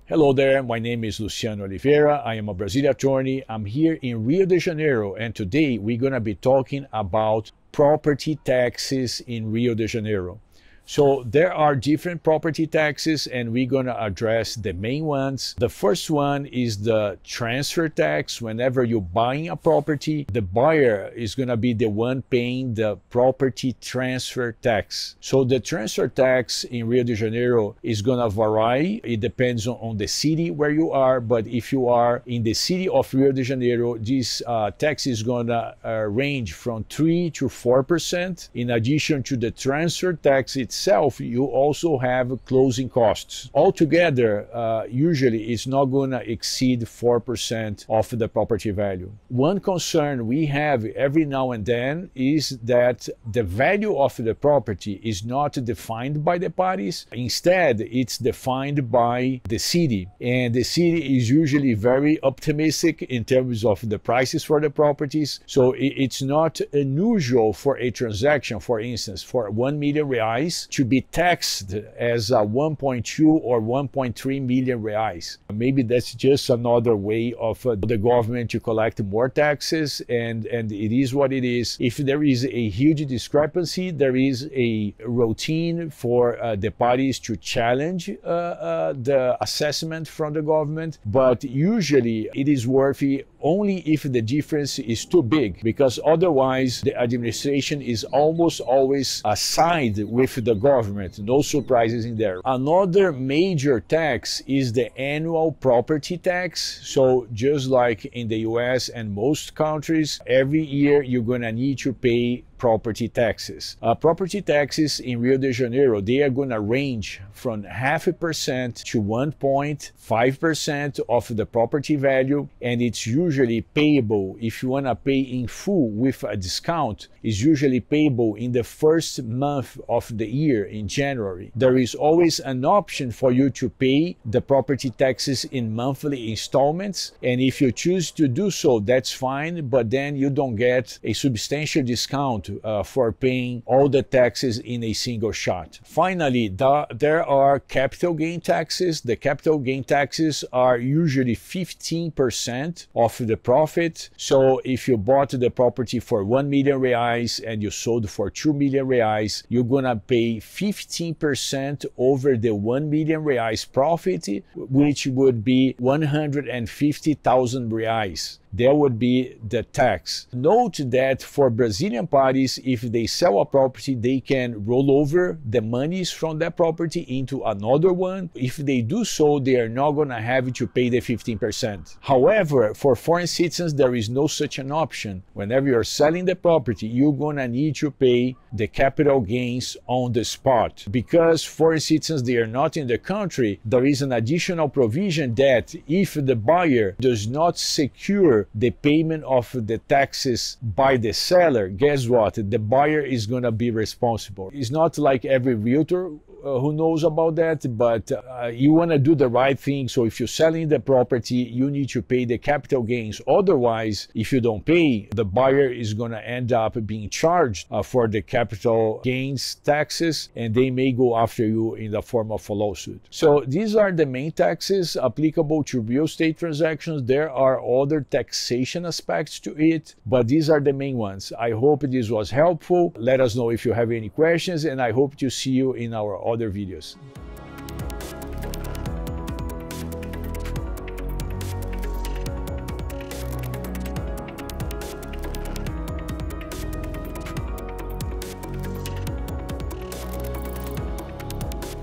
Hello there, my name is Luciano Oliveira. I am a Brazilian attorney. I'm here in Rio de Janeiro, and today we're going to be talking about property taxes in Rio de Janeiro. So there are different property taxes, and we're going to address the main ones. The first one is the transfer tax. Whenever you're buying a property, the buyer is going to be the one paying the property transfer tax. So the transfer tax in Rio de Janeiro is going to vary. It depends on the city where you are, but if you are in the city of Rio de Janeiro, this tax is going to range from 3 to 4%. In addition to the transfer tax itself, you also have closing costs. Altogether, usually it's not going to exceed 4% of the property value. One concern we have every now and then is that the value of the property is not defined by the parties. Instead, it's defined by the city. And the city is usually very optimistic in terms of the prices for the properties. So it's not unusual for a transaction, for instance, for 1 million reais to be taxed as 1.2 or 1.3 million reais. Maybe that's just another way of the government to collect more taxes, and it is what it is. If there is a huge discrepancy, there is a routine for the parties to challenge the assessment from the government, but usually it is worthy only if the difference is too big, because otherwise the administration is almost always side with the government. No surprises in there. Another major tax is the annual property tax. So just like in the US and most countries, every year you're going to need to pay property taxes. Property taxes in Rio de Janeiro, they are going to range from 0.5% to 1.5% of the property value, and it's usually payable, if you want to pay in full with a discount, is usually payable in the first month of the year, in January. There is always an option for you to pay the property taxes in monthly installments, and if you choose to do so, that's fine, but then you don't get a substantial discount for paying all the taxes in a single shot. Finally, there are capital gain taxes. The capital gain taxes are usually 15% of the profit. So if you bought the property for 1 million reais and you sold for 2 million reais, you're gonna pay 15% over the 1 million reais profit, which would be 150,000 reais. There would be the tax. Note that for Brazilian parties, if they sell a property, they can roll over the monies from that property into another one. If they do so, they are not going to have to pay the 15%. However, for foreign citizens, there is no such an option. Whenever you're selling the property, you're going to need to pay the capital gains on the spot. Because foreign citizens, they are not in the country, there is an additional provision that if the buyer does not secure the payment of the taxes by the seller, guess what? The buyer is going to be responsible. It's not like every realtor who knows about that, but you want to do the right thing. So if you're selling the property, you need to pay the capital gains. Otherwise, if you don't pay, the buyer is going to end up being charged for the capital gains taxes, and they may go after you in the form of a lawsuit. So these are the main taxes applicable to real estate transactions. There are other taxation aspects to it, but these are the main ones. I hope this was helpful. Let us know if you have any questions, and I hope to see you in our other videos.